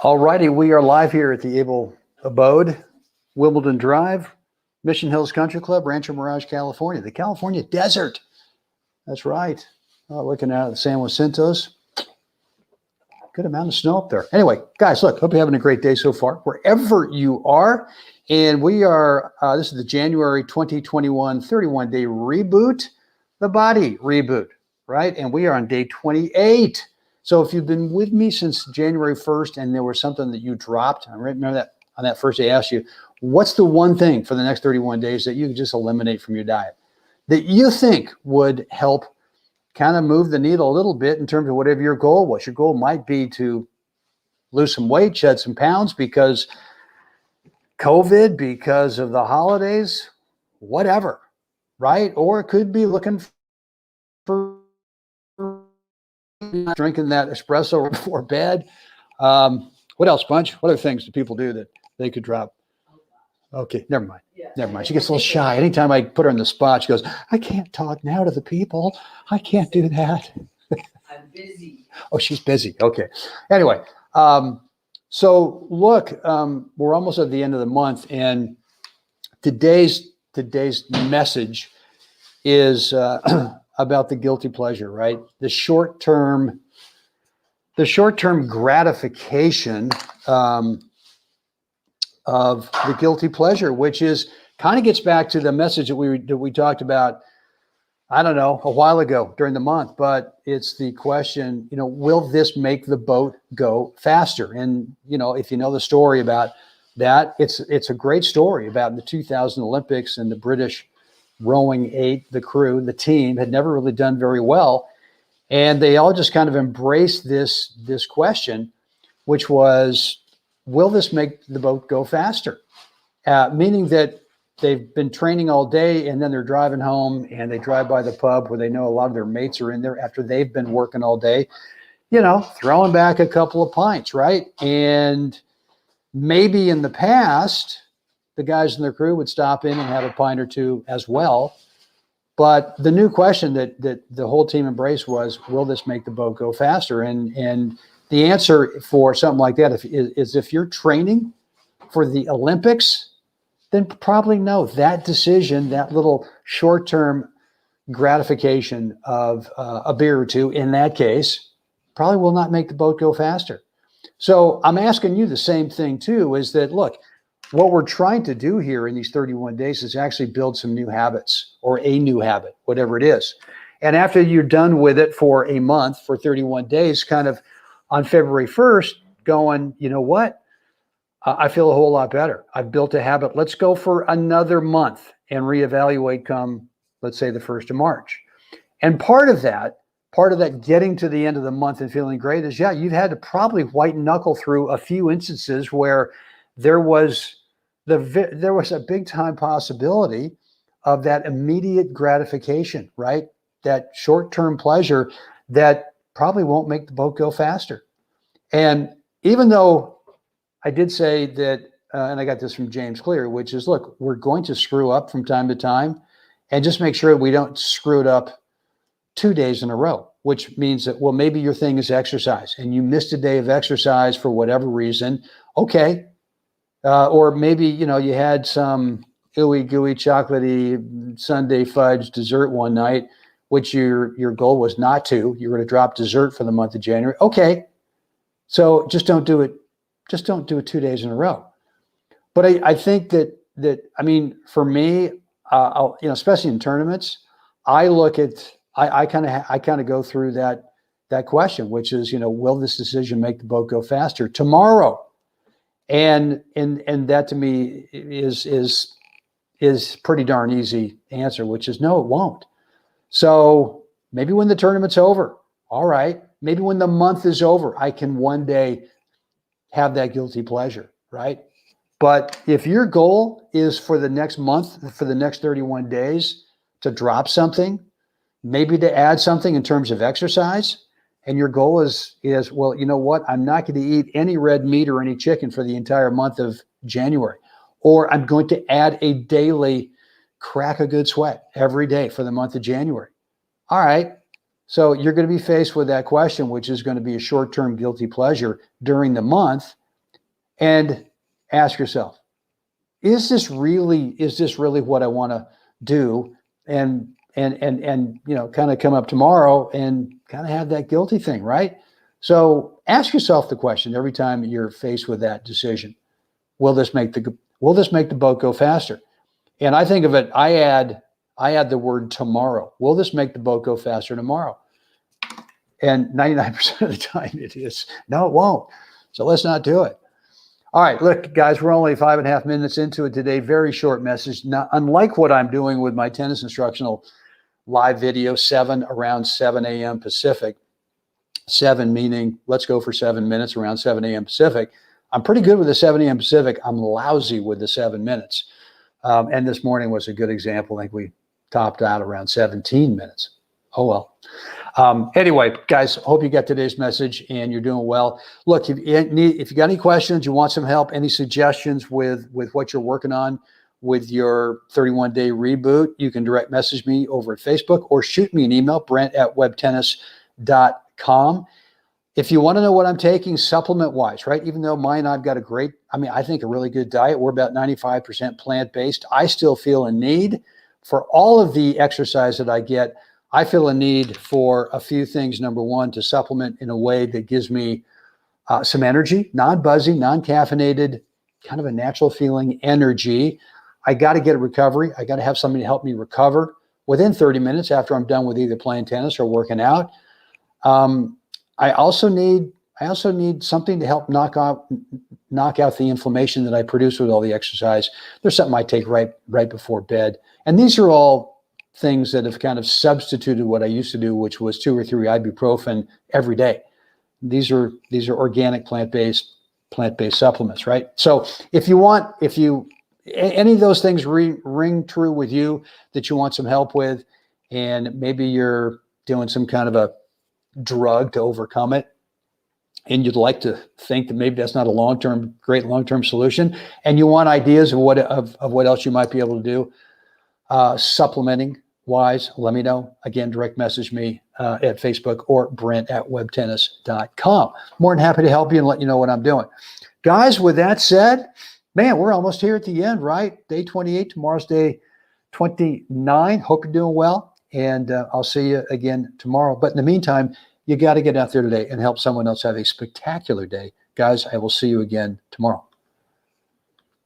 All righty, we are live here at the Abel Abode, Wimbledon Drive, Mission Hills Country Club, Rancho Mirage, California, the California desert. That's right. Looking out at the San Jacintos. Good amount of snow up there. Anyway, guys, look, hope you're having a great day so far, wherever you are. And we are, this is the January 2021 31-day reboot, the body reboot, right? And we are on day 28. So if you've been with me since January 1st and there was something that you dropped, I remember that on that first day I asked you, what's the one thing for the next 31 days that you can just eliminate from your diet that you think would help kind of move the needle a little bit in terms of whatever your goal was? Your goal might be to lose some weight, shed some pounds because COVID, because of the holidays, whatever, right? Or it could be looking for drinking that espresso before bed. What else, Bunch? What other things do people do that they could drop? Okay, never mind. Yeah. Never mind. She gets a little shy. Anytime I put her on the spot, she goes, I can't talk now to the people. I can't do that. I'm busy. Oh, she's busy. Okay. Anyway, so look, we're almost at the end of the month, and today's message is about the guilty pleasure, right? The short-term gratification of the guilty pleasure, which is kind of gets back to the message that we talked about, I don't know, a while ago during the month, but it's the question, will this make the boat go faster? And, if you know the story about that, it's a great story about the 2000 Olympics and the British rowing the crew, the team had never really done very well. And they all just kind of embraced this question, which was, will this make the boat go faster? Meaning that they've been training all day and then they're driving home and they drive by the pub where they know a lot of their mates are in there after they've been working all day, throwing back a couple of pints, right? And maybe in the past, the guys in their crew would stop in and have a pint or two as well. But the new question that the whole team embraced was, will this make the boat go faster? And the answer for something like that is if you're training for the Olympics, then probably no. That decision, that little short-term gratification of a beer or two, in that case, probably will not make the boat go faster. So I'm asking you the same thing too, is that, look, what we're trying to do here in these 31 days is actually build some new habits or a new habit, whatever it is. And after you're done with it for a month, for 31 days, kind of on February 1st, going, you know what? I feel a whole lot better. I've built a habit. Let's go for another month and reevaluate come, let's say, the 1st of March. And part of that getting to the end of the month and feeling great is, you've had to probably white knuckle through a few instances where there was a big time possibility of that immediate gratification, right? That short-term pleasure that probably won't make the boat go faster. And even though I did say that, and I got this from James Clear, which is, look, we're going to screw up from time to time, and just make sure we don't screw it up 2 days in a row, which means that, well, maybe your thing is exercise and you missed a day of exercise for whatever reason. Okay. Or maybe, you had some ooey gooey chocolatey sundae fudge dessert one night, which your goal was not to. You were going to drop dessert for the month of January. Okay. So just don't do it. Just don't do it 2 days in a row. But I think that for me, especially in tournaments, I look at, I kind of go through that question, which is, will this decision make the boat go faster tomorrow? And that to me is pretty darn easy answer, which is no, it won't. So maybe when the tournament's over, all right. Maybe when the month is over, I can one day have that guilty pleasure, right? But if your goal is for the next month, for the next 31 days to drop something, maybe to add something in terms of exercise, and your goal is, well, you know what? I'm not going to eat any red meat or any chicken for the entire month of January. Or I'm going to add a daily crack a good sweat every day for the month of January. All right. So you're going to be faced with that question, which is going to be a short-term guilty pleasure during the month. And ask yourself, is this really what I want to do? And kind of come up tomorrow and kind of have that guilty thing, right? So ask yourself the question every time you're faced with that decision. Will this make the boat go faster? And I think of it, I add the word tomorrow. Will this make the boat go faster tomorrow? And 99% of the time it is, no, it won't. So let's not do it. All right, look, guys, we're only 5.5 minutes into it today. Very short message. Not unlike what I'm doing with my tennis instructional live video, around 7 a.m. Pacific. 7 meaning let's go for 7 minutes around 7 a.m. Pacific. I'm pretty good with the 7 a.m. Pacific. I'm lousy with the 7 minutes. And this morning was a good example. I think we topped out around 17 minutes. Oh, well. Anyway, guys, hope you got today's message and you're doing well. Look, if you got any questions, you want some help, any suggestions with what you're working on with your 31-day reboot, you can direct message me over at Facebook or shoot me an email, brent@webtennis.com. If you want to know what I'm taking supplement-wise, right? Even though I've got I think a really good diet. We're about 95% plant-based. I still feel a need for all of the exercise that I get. I feel a need for a few things. Number one, to supplement in a way that gives me some energy, non-buzzy, non-caffeinated, kind of a natural feeling energy. I got to get a recovery. I got to have something to help me recover within 30 minutes after I'm done with either playing tennis or working out. I also need something to help knock out the inflammation that I produce with all the exercise. There's something I take right before bed. And these are all things that have kind of substituted what I used to do, which was 2 or 3 ibuprofen every day. These are organic plant-based supplements, right? So if any of those things ring true with you that you want some help with, and maybe you're doing some kind of a drug to overcome it, and you'd like to think that maybe that's not a great long-term solution, and you want ideas of what else you might be able to do, supplementing wise, let me know. Again, direct message me at Facebook or brent@webtennis.com. More than happy to help you and let you know what I'm doing. Guys, with that said, man, we're almost here at the end, right? Day 28, tomorrow's day 29. Hope you're doing well, and I'll see you again tomorrow. But in the meantime, you got to get out there today and help someone else have a spectacular day. Guys, I will see you again tomorrow.